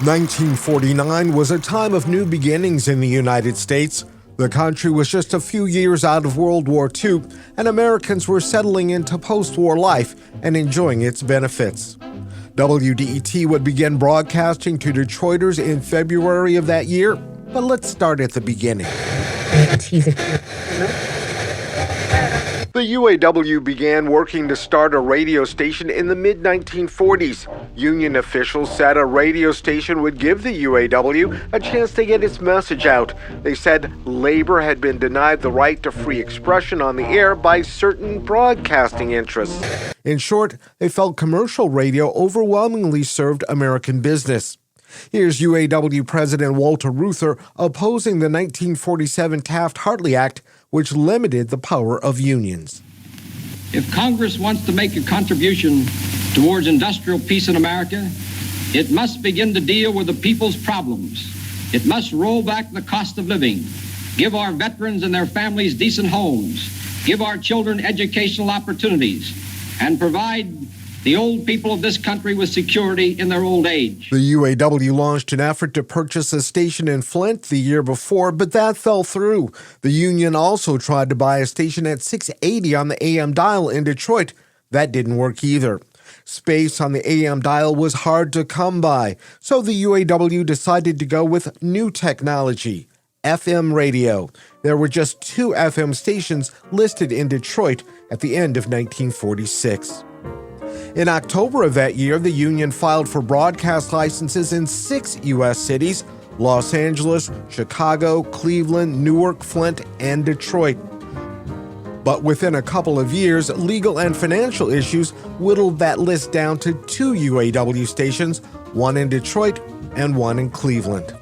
1949 was a time of new beginnings in the United States. The country was just a few years out of World War II, and Americans were settling into post-war life and enjoying its benefits. WDET would begin broadcasting to Detroiters in February of that year, but let's start at the beginning. The UAW began working to start a radio station in the mid-1940s. Union officials said a radio station would give the UAW a chance to get its message out. They said labor had been denied the right to free expression on the air by certain broadcasting interests. In short, they felt commercial radio overwhelmingly served American business. Here's UAW President Walter Reuther opposing the 1947 Taft-Hartley Act, which limited the power of unions. If Congress wants to make a contribution towards industrial peace in America, it must begin to deal with the people's problems. It must roll back the cost of living, give our veterans and their families decent homes, give our children educational opportunities, and provide the old people of this country with security in their old age. The UAW launched an effort to purchase a station in Flint the year before, but that fell through. The union also tried to buy a station at 680 on the AM dial in Detroit. That didn't work either. Space on the AM dial was hard to come by, so the UAW decided to go with new technology, FM radio. There were just 2 FM stations listed in Detroit at the end of 1946. In October of that year, the union filed for broadcast licenses in 6 U.S. cities: Los Angeles, Chicago, Cleveland, Newark, Flint, and Detroit. But within a couple of years, legal and financial issues whittled that list down to 2 UAW stations, one in Detroit and one in Cleveland.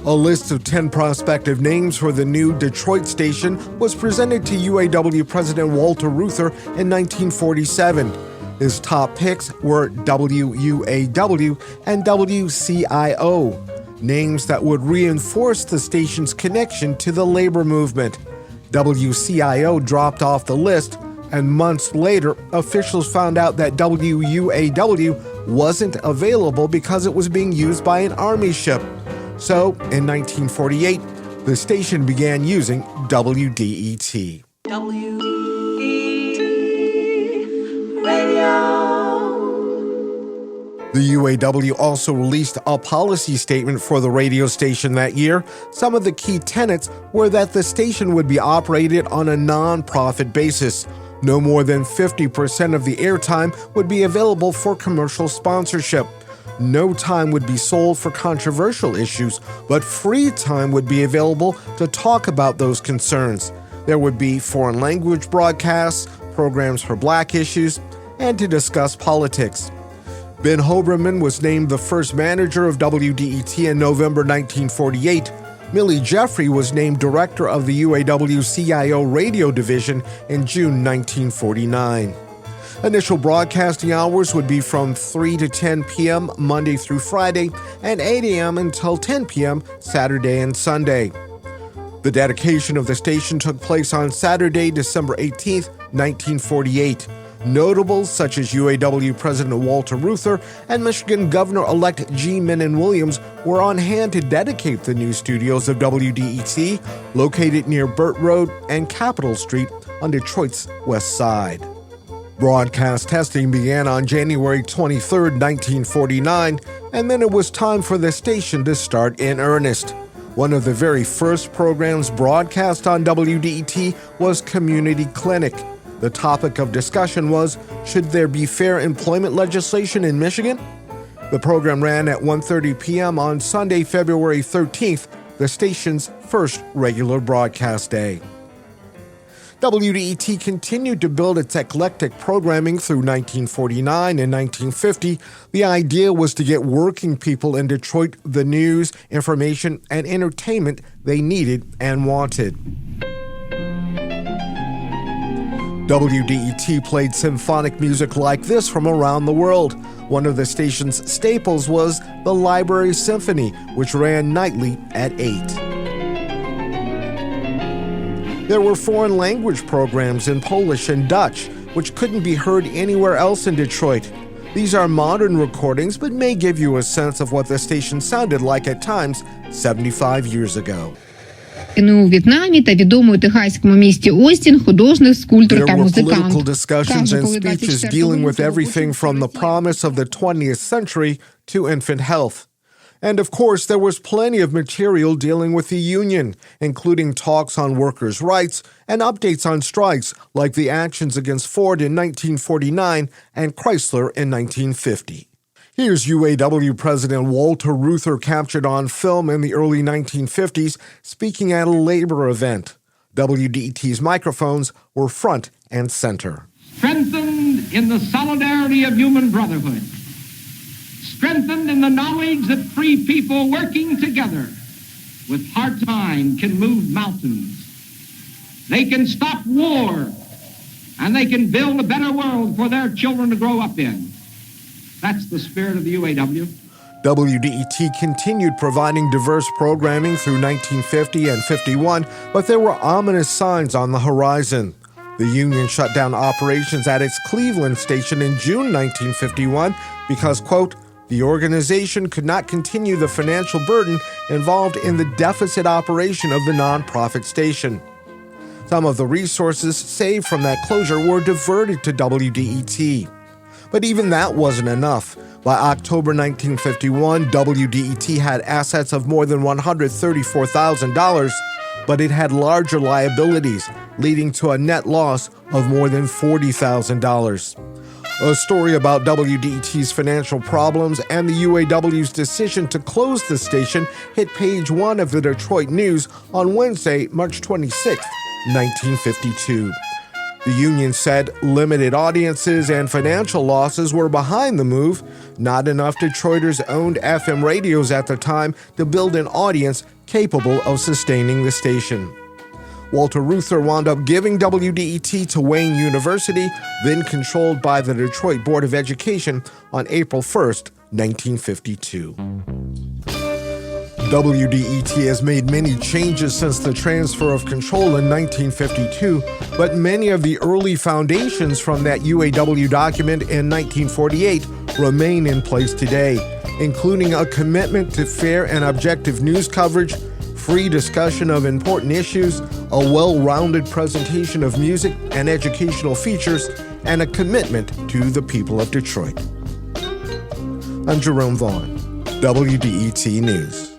A list of 10 prospective names for the new Detroit station was presented to UAW President Walter Reuther in 1947. His top picks were WUAW and WCIO, names that would reinforce the station's connection to the labor movement. WCIO dropped off the list, and months later, officials found out that WUAW wasn't available because it was being used by an Army ship. So, in 1948, the station began using WDET. The UAW also released a policy statement for the radio station that year. Some of the key tenets were that the station would be operated on a non-profit basis. No more than 50% of the airtime would be available for commercial sponsorship. No time would be sold for controversial issues, but free time would be available to talk about those concerns. There would be foreign language broadcasts, programs for black issues, and to discuss politics. Ben Hoberman was named the first manager of WDET in November 1948. Millie Jeffrey was named director of the UAW-CIO radio division in June 1949. Initial broadcasting hours would be from 3 to 10 p.m. Monday through Friday and 8 a.m. until 10 p.m. Saturday and Sunday. The dedication of the station took place on Saturday, December 18, 1948. Notables such as UAW President Walter Reuther and Michigan Governor-elect G. Mennen Williams were on hand to dedicate the new studios of WDET, located near Burt Road and Capitol Street on Detroit's west side. Broadcast testing began on January 23, 1949, and then it was time for the station to start in earnest. One of the very first programs broadcast on WDET was Community Clinic. The topic of discussion was, should there be fair employment legislation in Michigan? The program ran at 1:30 p.m. on Sunday, February 13th, the station's first regular broadcast day. WDET continued to build its eclectic programming through 1949 and 1950. The idea was to get working people in Detroit the news, information, and entertainment they needed and wanted. WDET played symphonic music like this from around the world. One of the station's staples was the Library Symphony, which ran nightly at 8. There were foreign language programs in Polish and Dutch, which couldn't be heard anywhere else in Detroit. These are modern recordings, but may give you a sense of what the station sounded like at times 75 years ago. У В'єтнамі та відомому техаському місті Остін художник, скульптор There та were музикант. political discussions Каже, and коли speeches 24 dealing with лютого everything from the promise of the 20th century to infant health. And of course, there was plenty of material dealing with the union, including talks on workers' rights and updates on strikes like the actions against Ford in 1949 and Chrysler in 1950. Here's UAW President Walter Reuther captured on film in the early 1950s speaking at a labor event. WDET's microphones were front and center. Strengthened in the solidarity of human brotherhood, strengthened in the knowledge that free people working together with heart and mind can move mountains. They can stop war, and they can build a better world for their children to grow up in. That's the spirit of the UAW. WDET continued providing diverse programming through 1950 and 51, but there were ominous signs on the horizon. The union shut down operations at its Cleveland station in June 1951 because, quote, the organization could not continue the financial burden involved in the deficit operation of the nonprofit station. Some of the resources saved from that closure were diverted to WDET. But even that wasn't enough. By October 1951, WDET had assets of more than $134,000, but it had larger liabilities, leading to a net loss of more than $40,000. A story about WDET's financial problems and the UAW's decision to close the station hit page 1 of the Detroit News on Wednesday, March 26, 1952. The union said limited audiences and financial losses were behind the move. Not enough Detroiters owned FM radios at the time to build an audience capable of sustaining the station. Walter Reuther wound up giving WDET to Wayne University, then controlled by the Detroit Board of Education, on April 1st, 1952. WDET has made many changes since the transfer of control in 1952, but many of the early foundations from that UAW document in 1948 remain in place today, including a commitment to fair and objective news coverage, free discussion of important issues, a well-rounded presentation of music and educational features, and a commitment to the people of Detroit. I'm Jerome Vaughn, WDET News.